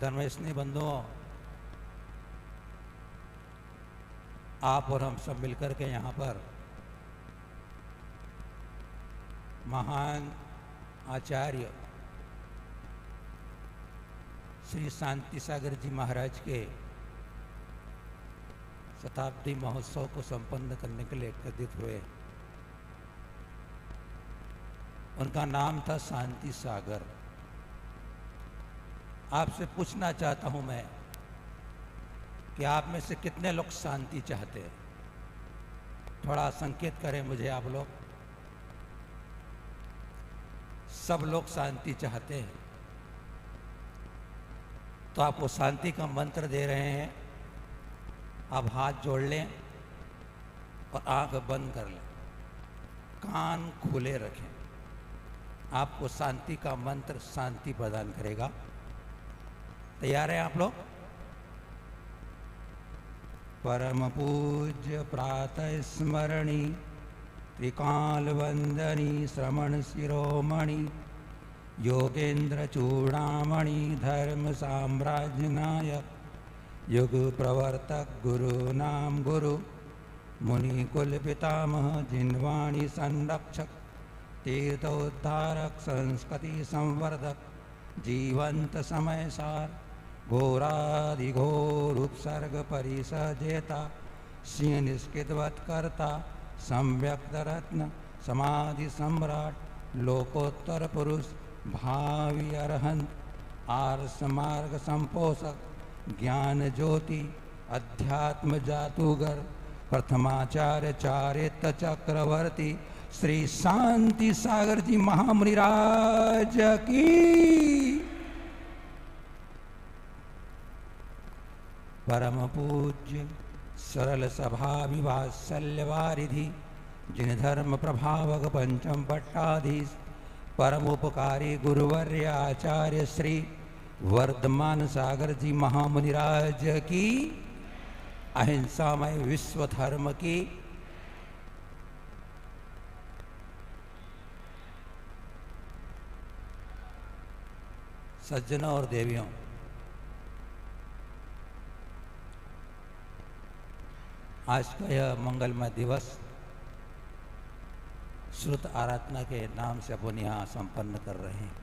धर्मस्नेही बंधुओं, आप और हम सब मिलकर के यहाँ पर महान आचार्य श्री शांति सागर जी महाराज के शताब्दी महोत्सव को संपन्न करने के लिए एकत्रित हुए। उनका नाम था शांति सागर। आपसे पूछना चाहता हूं मैं कि आप में से कितने लोग शांति चाहते हैं? थोड़ा संकेत करें मुझे आप लोग। सब लोग शांति चाहते हैं, तो आपको शांति का मंत्र दे रहे हैं। आप हाथ जोड़ लें और आंख बंद कर लें, कान खुले रखें। आपको शांति का मंत्र शांति प्रदान करेगा। तैयार हैं आप लोग? परम पूज्य प्रातः स्मरणी त्रिकाल वंदनी श्रमण शिरोमणि योगेंद्र चूड़ामणि धर्म साम्राज्य नायक युग प्रवर्तक गुरु नाम गुरु मुनि कुल पितामह जिनवाणी संरक्षक तीर्थोद्धारक संस्कृति संवर्धक जीवंत समय सार घोराधिघोर उपसर्ग परिसजेता सिंह निष्कृतवत करता सम्यक्त रत्न समाधि सम्राट लोकोत्तर पुरुष भावी अरहंत आर्ष मार्ग संपोषक ज्ञान ज्योति अध्यात्म जातुगर प्रथमाचार्य चारित्र चक्रवर्ती श्री शांति सागर जी महामुनिराज की। परम पूज्य सरल सभा विवात्सल्य वारिधि जिन धर्म प्रभावक पंचम पट्टाधीश परम उपकारी गुरुवर्य आचार्य श्री वर्धमान सागर जी महामुनिराज की। अहिंसामय विश्व धर्म की। सज्जनों और देवियों, आज का यह मंगलमय दिवस श्रुत आराधना के नाम से अपन यहाँ संपन्न कर रहे हैं।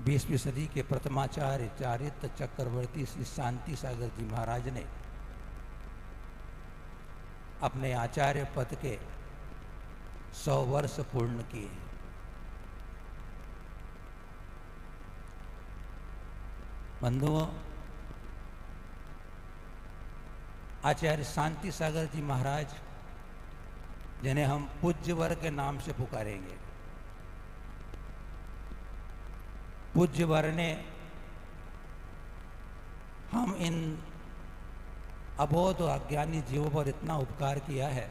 20वीं सदी के प्रथमाचार्य चारित्र चक्रवर्ती श्री शांति सागर जी महाराज ने अपने आचार्य पद के 100 वर्ष पूर्ण किए। बंधुओं, आचार्य शांति सागर जी महाराज, जिन्हें हम पूज्य वर के नाम से पुकारेंगे, पूज्य वर ने हम इन अबोध अज्ञानी जीवों पर इतना उपकार किया है,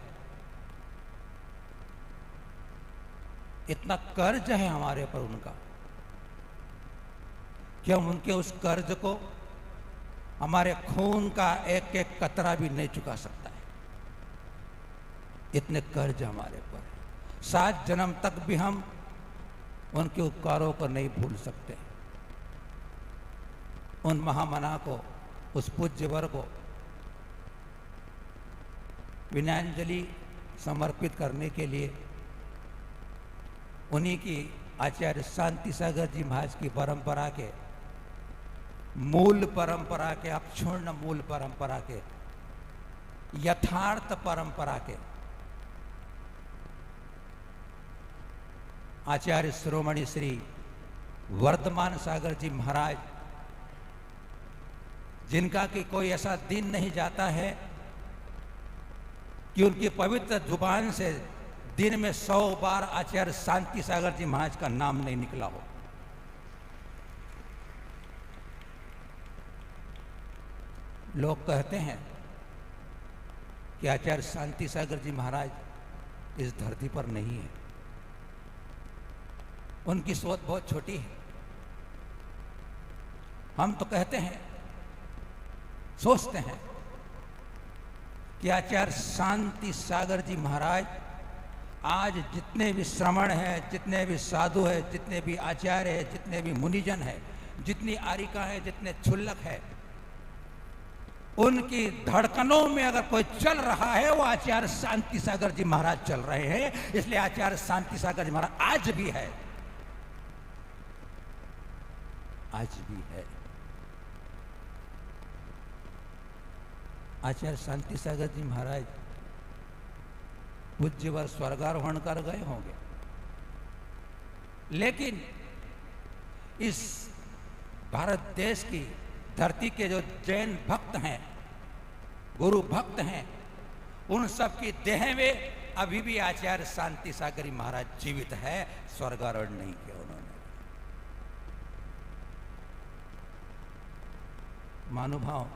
इतना कर्ज है हमारे पर उनका कि हम उनके उस कर्ज को हमारे खून का एक एक कतरा भी नहीं चुका सकता है। इतने कर्ज हमारे पर, 7 जन्म तक भी हम उनके उपकारों को नहीं भूल सकते। उन महामना को, उस पूज्यवर को विनयाञ्जलि समर्पित करने के लिए उन्हीं की आचार्य शांति सागर जी महाराज की परंपरा के, मूल परंपरा के, अक्षुण्ण मूल परंपरा के, यथार्थ परंपरा के आचार्य शिरोमणि श्री वर्धमान सागर जी महाराज, जिनका कि कोई ऐसा दिन नहीं जाता है कि उनकी पवित्र जुबान से दिन में 100 बार आचार्य शांति सागर जी महाराज का नाम नहीं निकला हो। लोग कहते हैं कि आचार्य शांति सागर जी महाराज इस धरती पर नहीं है। उनकी सोच बहुत छोटी है। हम तो कहते हैं, सोचते हैं कि आचार्य शांति सागर जी महाराज आज जितने भी श्रमण हैं, जितने भी साधु हैं, जितने भी आचार्य हैं, जितने भी मुनिजन हैं, जितनी आरिका है, जितने क्षुल्लक है, उनकी धड़कनों में अगर कोई चल रहा है वो आचार्य शांति सागर जी महाराज चल रहे हैं। इसलिए आचार्य शांति सागर जी महाराज आज भी है, आज भी है। आचार्य शांति सागर जी महाराज पूज्यवर स्वर्गारोहण कर गए होंगे, लेकिन इस भारत देश की धरती के जो जैन भक्त हैं, गुरु भक्त हैं, उन सब की देह में अभी भी आचार्य शांति सागरी महाराज जीवित है, स्वर्गारोहण नहीं किया उन्होंने। महानुभाव,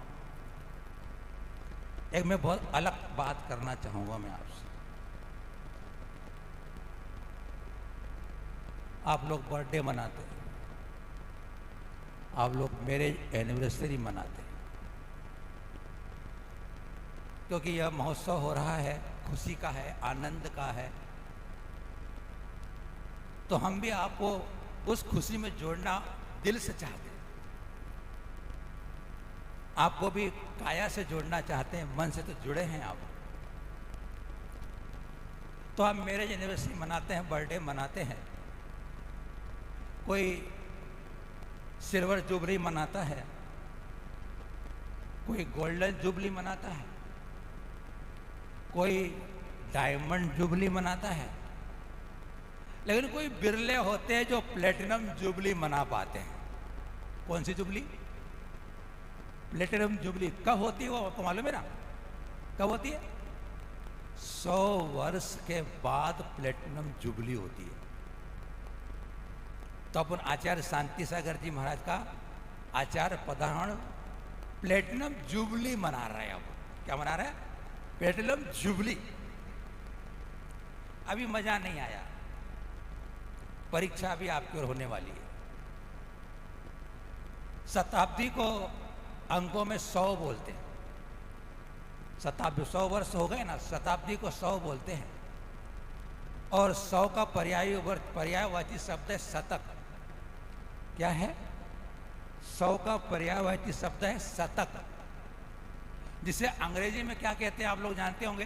एक मैं बहुत अलग बात करना चाहूंगा मैं आपसे। आप लोग बर्थडे मनाते हैं, आप लोग मैरिज एनिवर्सरी मनाते हैं, क्योंकि यह महोत्सव हो रहा है, खुशी का है, आनंद का है। तो हम भी आपको उस खुशी में जोड़ना दिल से चाहते हैं, आपको भी काया से जोड़ना चाहते हैं, मन से तो जुड़े हैं आप। तो हम मैरिज एनिवर्सरी मनाते हैं, बर्थडे मनाते हैं, कोई सिल्वर जुबली मनाता है, कोई गोल्डन जुबली मनाता है, कोई डायमंड जुबली मनाता है, लेकिन कोई बिरले होते हैं जो प्लेटिनम जुबली मना पाते हैं। कौन सी जुबली? प्लेटिनम जुबली कब होती है वो आपको मालूम है ना? कब होती है? 100 वर्ष के बाद प्लेटिनम जुबली होती है। तो अपन आचार्य शांति सागर जी महाराज का आचार्य पदार्पण प्लेटिनम जुबली मना रहे हैं। अब क्या मना रहे हैं? Platinum jubilee. अभी मजा नहीं आया, परीक्षा भी आपकी ओर होने वाली है। शताब्दी को अंकों में 100 बोलते हैं। शताब्दी 100 वर्ष हो गए ना, शताब्दी को 100 बोलते हैं। और 100 का पर्यायवाची शब्द है शतक। क्या है? 100 का पर्यायवाची शब्द है शतक, जिसे अंग्रेजी में क्या कहते हैं आप लोग जानते होंगे?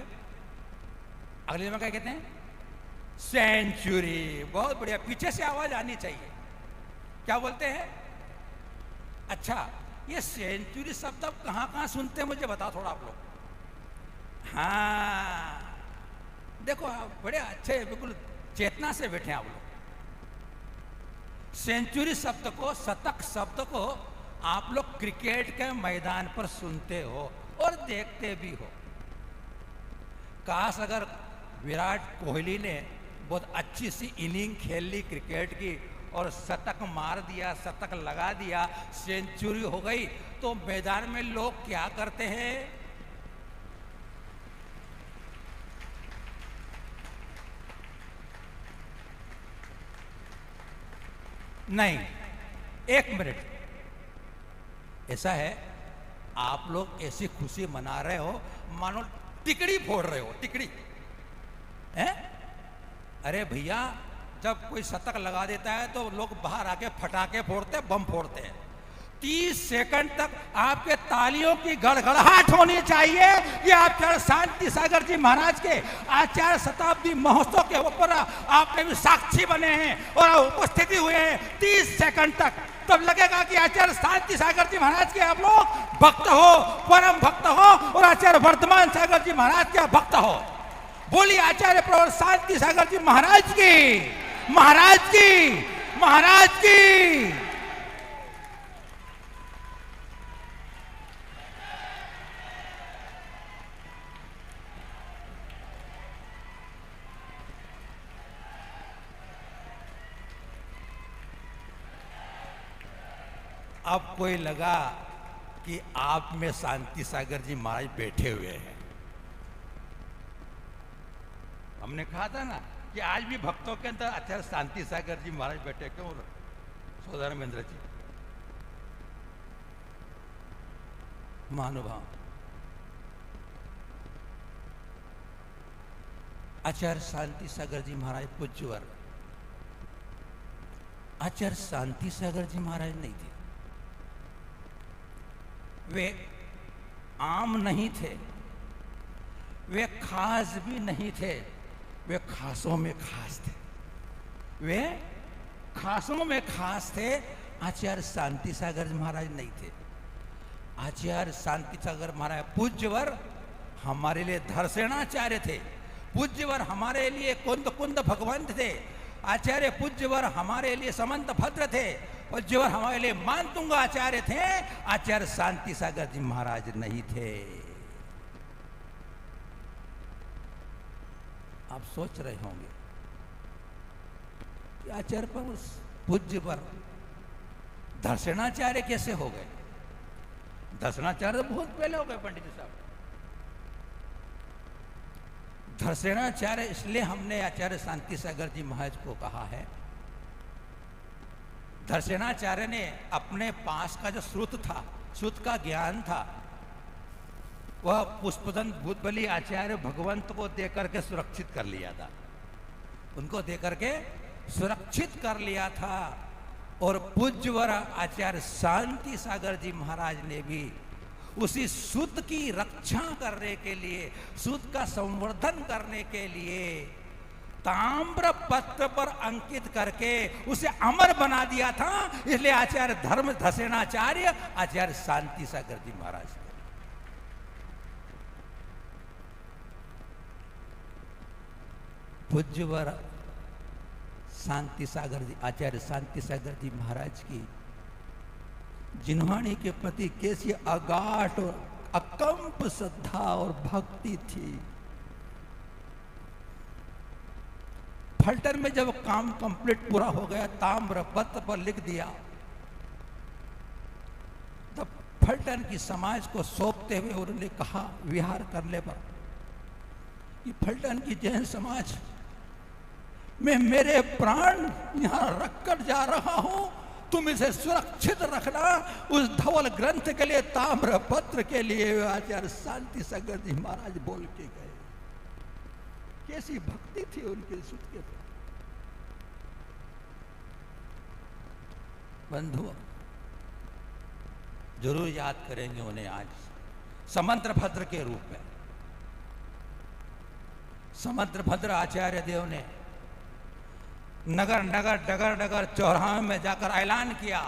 अंग्रेजी में क्या कहते हैं? सेंचुरी। बहुत बढ़िया, पीछे से आवाज आनी चाहिए। क्या बोलते हैं? अच्छा, ये सेंचुरी शब्द अब कहां कहां सुनते हैं मुझे बताओ थोड़ा आप लोग। हाँ देखो, आप बड़े अच्छे बिल्कुल चेतना से बैठे हैं आप लोग। सेंचुरी शब्द को, शतक शब्द को आप लोग क्रिकेट के मैदान पर सुनते हो और देखते भी हो। काश अगर विराट कोहली ने बहुत अच्छी सी इनिंग खेल ली क्रिकेट की और शतक मार दिया, शतक लगा दिया, सेंचुरी हो गई, तो मैदान में लोग क्या करते हैं? नहीं, एक मिनट, ऐसा है आप लोग ऐसी खुशी मना रहे हो मानो टिकड़ी फोड़ रहे हो। टिकड़ी है? अरे भैया, जब कोई शतक लगा देता है तो लोग बाहर आके फटाके फोड़ते हैं, बम फोड़ते हैं। 30 सेकंड तक आपके तालियों की गड़गड़ाहट होनी चाहिए। ये आचार्य शांति सागर जी महाराज के आचार्य शताब्दी महोत्सव के ऊपर आपने भी साक्षी बने हैं और उपस्थिति हुए हैं 30 सेकंड तक। तब लगेगा कि आचार्य शांति सागर जी महाराज के आप लोग भक्त हो, परम भक्त हो, और आचार्य वर्धमान सागर जी महाराज के भक्त हो। बोलिए आचार्य प्रवर शांति सागर जी महाराज की, महाराज की, महाराज की। अब कोई लगा कि आप में शांति सागर जी महाराज बैठे हुए हैं। हमने कहा था ना कि आज भी भक्तों के अंदर आचार्य शांति सागर जी महाराज बैठे। क्यों सौदार महेंद्र जी? महानुभाव, आचार्य शांति सागर जी महाराज पूज्यवर। आचार्य शांति सागर जी महाराज नहीं थे, वे आम नहीं थे, वे खास भी नहीं थे, वे खासों में खास थे। वे खासों में खास थे। आचार्य शांति सागर महाराज नहीं थे। आचार्य शांति सागर महाराज पूज्यवर हमारे लिए धर्षणाचार्य थे। पूज्यवर हमारे लिए कुंद कुंद भगवंत थे। आचार्य पूज्यवर हमारे लिए समंत भद्र थे। पूज्यवर हमारे लिए मानतुंगा आचार्य थे। आचार्य शांति सागर जी महाराज नहीं थे। आप सोच रहे होंगे कि आचार्य पर पूज्यवर दर्शनाचार्य कैसे हो गए? दर्शनाचार्य तो बहुत पहले हो गए पंडित जी साहब। दर्शनाचार्य इसलिए हमने आचार्य शांति सागर जी महाराज को कहा है। दर्शनाचार्य ने अपने पास का जो श्रुत था, श्रुत का ज्ञान था, वह पुष्पदंत भूतबली आचार्य भगवंत को देकर के सुरक्षित कर लिया था। उनको देकर के सुरक्षित कर लिया था। और पूज्यवर आचार्य शांति सागर जी महाराज ने भी उसी सूत की रक्षा करने के लिए, सूत का संवर्धन करने के लिए ताम्र पत्र पर अंकित करके उसे अमर बना दिया था। इसलिए आचार्य धर्म धसेनाचार्य आचार्य शांति सागर जी महाराज थे। पूज्यवर शांति सागर जी, आचार्य शांति सागर जी महाराज की जिन्वाणी के प्रति कैसी अगाध और अकंप श्रद्धा और भक्ति थी। फल्टन में जब काम कंप्लीट पूरा हो गया, ताम्र पत्र पर लिख दिया, तब फल्टन की समाज को सौंपते हुए उन्होंने कहा विहार करने पर कि फल्टन की जैन समाज मैं मेरे प्राण यहां रखकर जा रहा हूं, तुम इसे सुरक्षित रखना। उस धवल ग्रंथ के लिए, ताम्र पत्र के लिए आचार्य शांति सागर जी महाराज बोल के गए। कैसी भक्ति थी उनके सुत के प्रति। बंधु जरूर याद करेंगे उन्हें आज समंत्र भद्र के रूप में। समंत्र भद्र आचार्य देव ने नगर नगर डगर डगर चौराहे में जाकर ऐलान किया,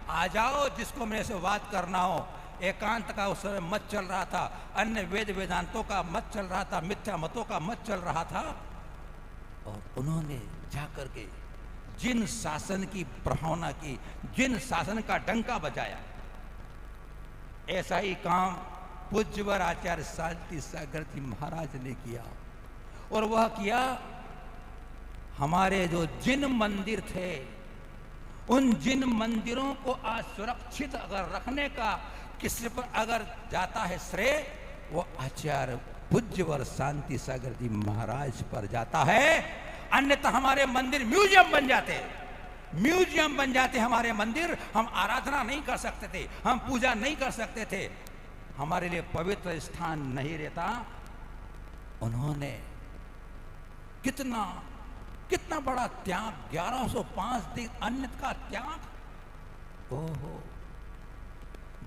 आ जाओ जिसको मेरे से बात करना हो। एकांत का उस समय मत चल रहा था, अन्य वेद वेदांतों का मत चल रहा था, मिथ्या मतों का मत चल रहा था। और उन्होंने जाकर के जिन शासन की प्रभावना की, जिन शासन का डंका बजाया, ऐसा ही काम पूज्यवर आचार्य शांति सागर जी महाराज ने किया। और वह किया, हमारे जो जिन मंदिर थे, उन जिन मंदिरों को आज सुरक्षित अगर रखने का किसी पर अगर जाता है श्रेय, वो आचार्य पूज्यवर शांति सागर जी महाराज पर जाता है। अन्यथा हमारे मंदिर म्यूजियम बन जाते, म्यूजियम बन जाते हमारे मंदिर। हम आराधना नहीं कर सकते थे, हम पूजा नहीं कर सकते थे, हमारे लिए पवित्र स्थान नहीं रहता। उन्होंने कितना बड़ा त्याग, 1105 दिन अन्य का त्याग। ओहो,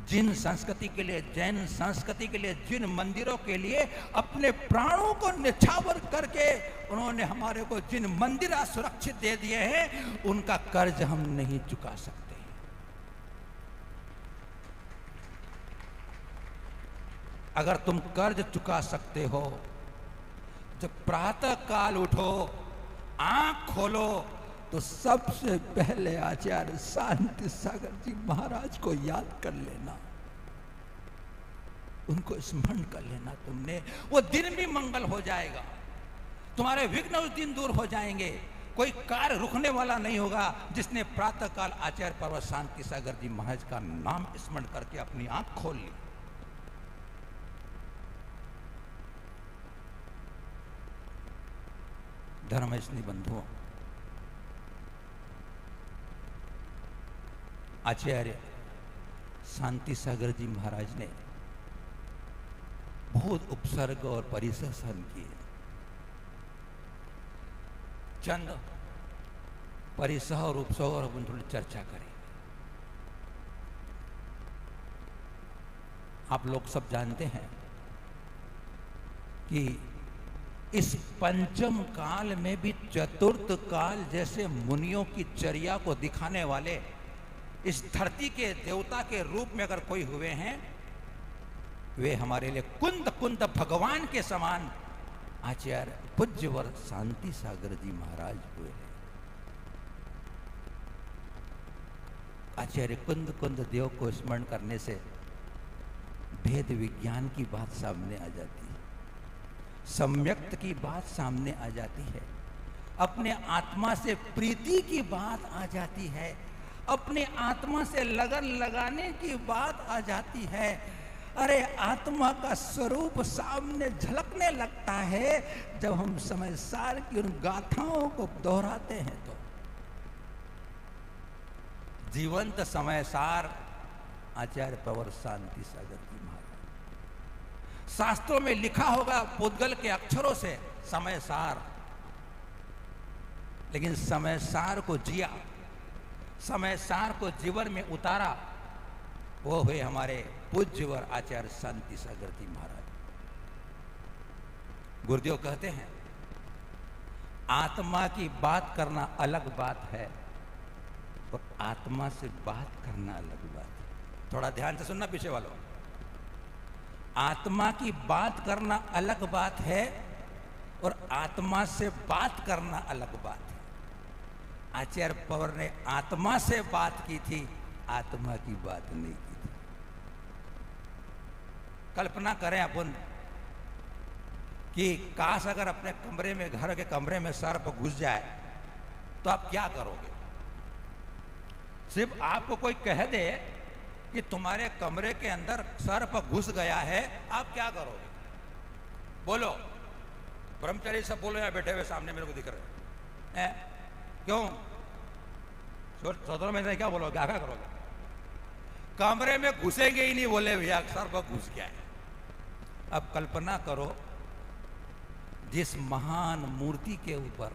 जिन संस्कृति के लिए, जैन संस्कृति के लिए, जिन मंदिरों के लिए अपने प्राणों को निछावर करके उन्होंने हमारे को जिन मंदिर सुरक्षित दे दिए हैं, उनका कर्ज हम नहीं चुका सकते। अगर तुम कर्ज चुका सकते हो, जब प्रातः काल उठो, आंख खोलो, तो सबसे पहले आचार्य शांति सागर जी महाराज को याद कर लेना, उनको स्मरण कर लेना। तुमने वो दिन भी मंगल हो जाएगा, तुम्हारे विघ्न उस दिन दूर हो जाएंगे। कोई कार्य रुकने वाला नहीं होगा जिसने प्रातः काल आचार्य पर्वत शांति सागर जी महाराज का नाम स्मरण करके अपनी आंख खोल ली। धर्मस्नी बंधुओं, आचार्य शांति सागर जी महाराज ने बहुत उपसर्ग और परिश्रम किए। चंद परिसह और उपसह और अपन थोड़ी चर्चा करें। आप लोग सब जानते हैं कि इस पंचम काल में भी चतुर्थ काल जैसे मुनियों की चर्या को दिखाने वाले इस धरती के देवता के रूप में अगर कोई हुए हैं, वे हमारे लिए कुंद कुंद भगवान के समान आचार्य पूज्यवर शांति सागर जी महाराज हुए हैं। आचार्य कुंद कुंद देव को स्मरण करने से भेद विज्ञान की बात सामने आ जाती है, सम्यक्त की बात सामने आ जाती है, अपने आत्मा से प्रीति की बात आ जाती है, अपने आत्मा से लगन लगाने की बात आ जाती है। अरे आत्मा का स्वरूप सामने झलकने लगता है जब हम समय सार की उन गाथाओं को दोहराते हैं। तो जीवंत समय सार आचार्य प्रवर शांति सागर जी महाराज। शास्त्रों में लिखा होगा पुद्गल के अक्षरों से समय सार, लेकिन समय सार को जिया, समय सार को जीवन में उतारा, वो हुए हमारे पूज्यवर आचार्य शांति सागर जी महाराज। गुरुदेव कहते हैं आत्मा की बात करना अलग बात है और आत्मा से बात करना अलग बात है। थोड़ा ध्यान से सुनना पीछे वालों। आत्मा की बात करना अलग बात है और आत्मा से बात करना अलग बात है। आचार्य पवर ने आत्मा से बात की थी, आत्मा की बात नहीं की थी। कल्पना करें अपन कि काश अगर अपने कमरे में, घर के कमरे में सर्प घुस जाए तो आप क्या करोगे? सिर्फ आपको कोई कह दे कि तुम्हारे कमरे के अंदर सर्प घुस गया है, आप क्या करोगे? बोलो। ब्रह्मचारी सब बोलो, यहाँ बैठे हुए सामने मेरे को दिख रहे हैं। क्यों? सोचो में से क्या बोलोगे, क्या करोगे? कमरे में घुसेंगे ही नहीं, बोले भैया सर्प घुस गया है। अब कल्पना करो जिस महान मूर्ति के ऊपर,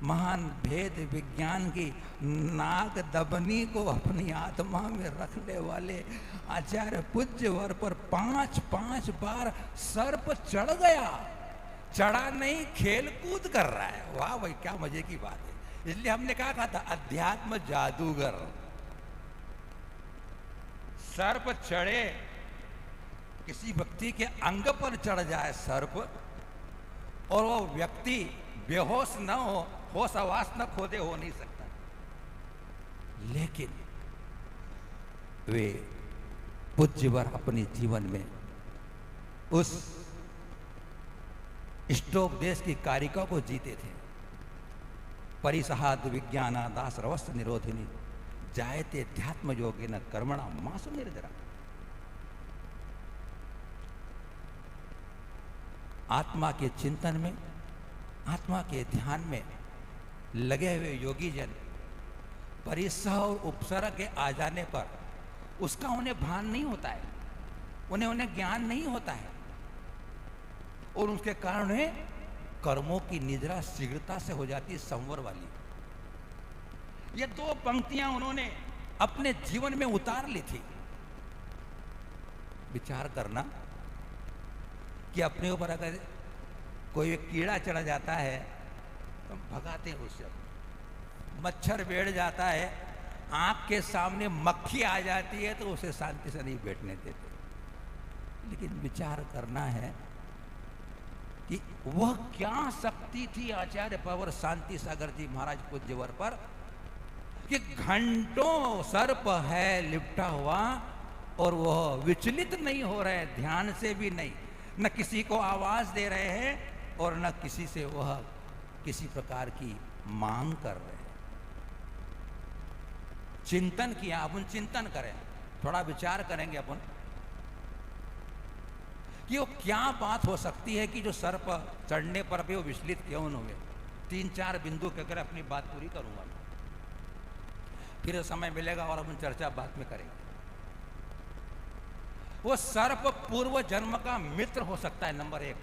महान भेद विज्ञान की नाग दबनी को अपनी आत्मा में रखने वाले आचार्य पूज्यवर पर 5-5 बार सर्प चढ़ गया। चढ़ा नहीं, खेल कूद कर रहा है। वाह भाई, क्या मजे की बात है। इसलिए हमने कहा था अध्यात्म जादूगर। सर्प चढ़े, किसी व्यक्ति के अंग पर चढ़ जाए सर्प और वो व्यक्ति बेहोश न हो, होश आवास न खोदे, हो नहीं सकता। लेकिन वे पूज्यवर अपने जीवन में उस इष्टोपदेश की कारिका को जीते थे। परिसहाद विज्ञाना दास रवस्त निरोधिनी जायते अध्यात्म योगे न कर्मणा मासु निर्जरा। आत्मा के चिंतन में, आत्मा के ध्यान में लगे हुए योगी जन परिसह और उपसर्ग के आ जाने पर उसका उन्हें भान नहीं होता है, उन्हें ज्ञान नहीं होता है और उसके कारण कर्मों की निद्रा शीघ्रता से हो जाती है, संवर वाली। ये 2 पंक्तियां उन्होंने अपने जीवन में उतार ली थी। विचार करना कि अपने ऊपर अगर कोई कीड़ा चढ़ जाता है तो भगाते हैं उससे, मच्छर बैठ जाता है, आंख के सामने मक्खी आ जाती है तो उसे शांति से नहीं बैठने देते। लेकिन विचार करना है कि वह क्या शक्ति थी आचार्य पवर शांति सागर जी महाराज पूज्यवर पर कि घंटों सर्प है लिपटा हुआ और वह विचलित नहीं हो रहे, ध्यान से भी नहीं, न किसी को आवाज दे रहे हैं और न किसी से वह किसी प्रकार की मांग कर रहे हैं। चिंतन किया, अपन चिंतन करें, थोड़ा विचार करेंगे अपन कि वो क्या बात हो सकती है कि जो सर्प चढ़ने पर भी वो विचलित क्यों न हुए। 3-4 बिंदु कहकर अपनी बात पूरी करूंगा, फिर समय मिलेगा और अपन चर्चा बाद में करेंगे। वो सर्प पूर्व जन्म का मित्र हो सकता है, नंबर 1।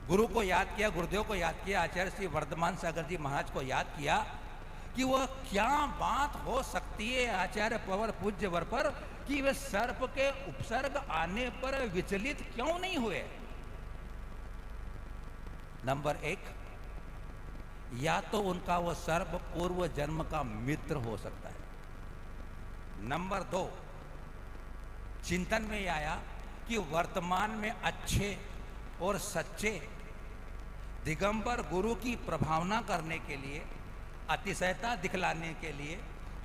गुरु को याद किया, गुरुदेव को याद किया, आचार्य श्री वर्धमान सागर जी महाराज को याद किया कि वह क्या बात हो सकती है आचार्य पवर पूज्य वर पर कि वे सर्प के उपसर्ग आने पर विचलित क्यों नहीं हुए। नंबर एक, या तो उनका वह सर्प पूर्व जन्म का मित्र हो सकता है। नंबर दो, चिंतन में आया कि वर्तमान में अच्छे और सच्चे दिगंबर गुरु की प्रभावना करने के लिए, अतिशयता दिखलाने के लिए,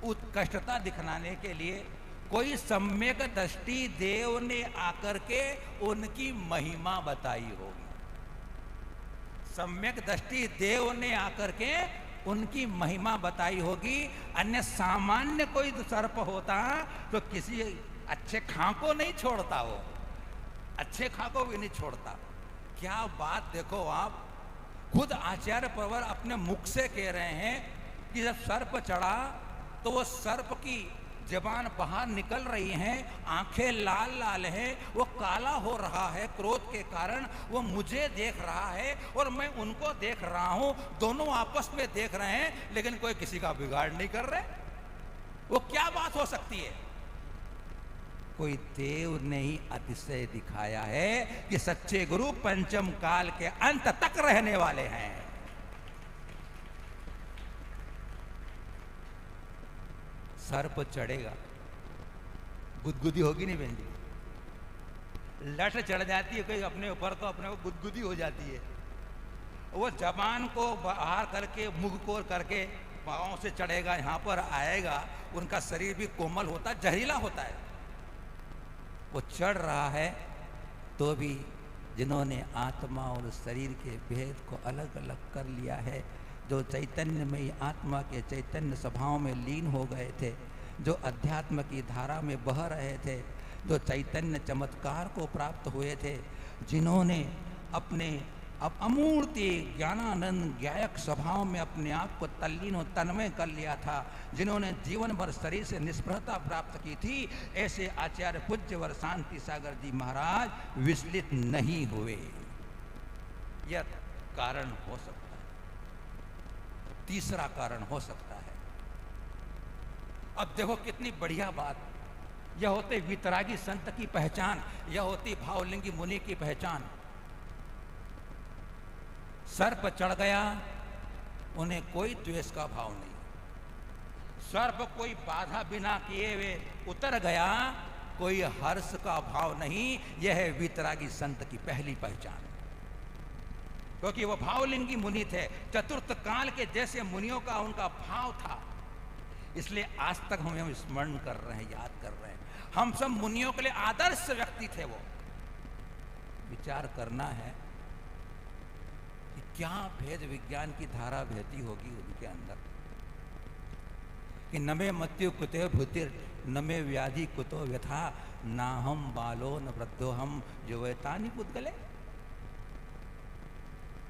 उत्कृष्टता दिखलाने के लिए कोई सम्यक दृष्टि देव ने आकर के उनकी महिमा बताई होगी। सम्यक दृष्टि देव ने आकर के उनकी महिमा बताई होगी। अन्य सामान्य कोई सर्प होता तो किसी अच्छे खां को नहीं छोड़ता, वो अच्छे खां को भी नहीं छोड़ता। क्या बात देखो आप, खुद आचार्य पवर अपने मुख से कह रहे हैं कि जब सर्प चढ़ा तो वो सर्प की जबान बाहर निकल रही है, आंखें लाल लाल हैं, वो काला हो रहा है क्रोध के कारण, वो मुझे देख रहा है और मैं उनको देख रहा हूं, दोनों आपस में देख रहे हैं लेकिन कोई किसी का बिगाड़ नहीं कर रहे। वो क्या बात हो सकती है? कोई देव ने ही अतिशय दिखाया है कि सच्चे गुरु पंचम काल के अंत तक रहने वाले हैं। सर्प चढ़ेगा, गुदगुदी होगी नहीं बहन जी? लठ चढ़ जाती है कोई अपने ऊपर तो अपने को गुदगुदी हो जाती है। वो जबान को बाहर करके मुंह को करके पांव से चढ़ेगा, यहां पर आएगा, उनका शरीर भी कोमल होता है, जहरीला होता है। वो चढ़ रहा है तो भी जिन्होंने आत्मा और शरीर के भेद को अलग अलग कर लिया है, जो चैतन्य में आत्मा के चैतन्य स्वभाव में लीन हो गए थे, जो अध्यात्म की धारा में बह रहे थे, जो चैतन्य चमत्कार को प्राप्त हुए थे, जिन्होंने अपने अब अमूर्ति ज्ञानानंद ज्ञायक स्वभाव में अपने आप को तल्लीन और तन्मय कर लिया था, जिन्होंने जीवन भर शरीर से निष्प्रभता प्राप्त की थी, ऐसे आचार्य पूज्यवर शांति सागर जी महाराज विचलित नहीं हुए। यह कारण हो सकता है। तीसरा कारण हो सकता है, अब देखो कितनी बढ़िया बात, यह होते वितरागी संत की पहचान, यह होती भावलिंगी मुनि की पहचान। सर्प चढ़ गया, उन्हें कोई द्वेष का भाव नहीं, सर्प कोई बाधा बिना किए वे उतर गया, कोई हर्ष का भाव नहीं। यह है वितरागी संत की पहली पहचान, क्योंकि वो भावलिंगी मुनि थे, चतुर्थ काल के जैसे मुनियों का उनका भाव था, इसलिए आज तक हमें स्मरण कर रहे हैं, याद कर रहे हैं। हम सब मुनियों के लिए आदर्श व्यक्ति थे। वो विचार करना है कि क्या भेद विज्ञान की धारा बहती होगी उनके अंदर, कि नमे मृत्यु कुतो भूतिर, नमे व्याधि कुतो व्यथा, ना हम बालो न वृद्धो हम युवतानि पुद्गले।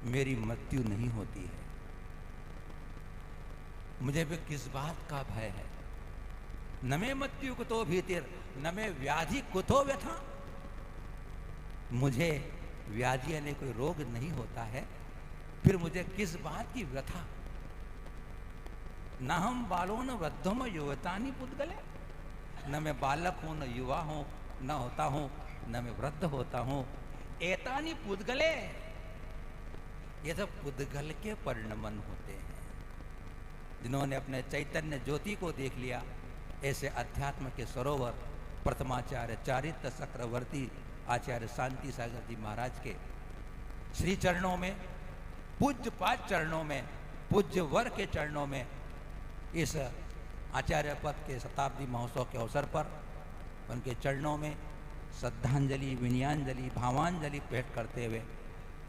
मेरी मृत्यु नहीं होती है, मुझे भी किस बात का भय है। नमे मृत्यु कुतो भीतिर, नमे व्याधि कुतो व्यथा, मुझे व्याधि यानी कोई रोग नहीं होता है, फिर मुझे किस बात की व्यथा। न हम बालो न वृद्धो में युवतानि पुद्गले, न मैं बालक हूं, न युवा हूं, न होता हूं, न मैं वृद्ध होता हूं। एतानि पुद्गले, ये सब पुद्गल के परिणमन होते हैं, जिन्होंने अपने चैतन्य ज्योति को देख लिया। ऐसे अध्यात्म के सरोवर प्रथमाचार्य चारित्र चक्रवर्ती आचार्य शांति सागर जी महाराज के श्री चरणों में, पूज्य पाद चरणों में, पूज्य वर के चरणों में, इस आचार्य पद के शताब्दी महोत्सव के अवसर पर उनके चरणों में श्रद्धांजलि, विनयांजलि, भावांजलि भेंट करते हुए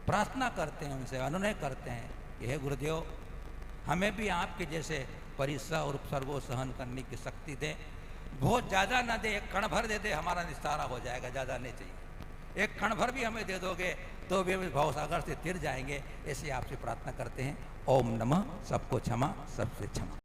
प्रार्थना करते हैं, उनसे अनुनय करते हैं, यह गुरुदेव हमें भी आपके जैसे परिश्रम और उपसर्गों सहन करने की शक्ति दे। बहुत ज़्यादा ना दे, एक कण भर दे दे, हमारा निस्तारा हो जाएगा, ज़्यादा नहीं चाहिए। एक कण भर भी हमें दे दोगे तो भी हम इस भावसागर से तिर जाएंगे। ऐसे आपसे प्रार्थना करते हैं। ओम नमः, सबको क्षमा, सबसे क्षमा।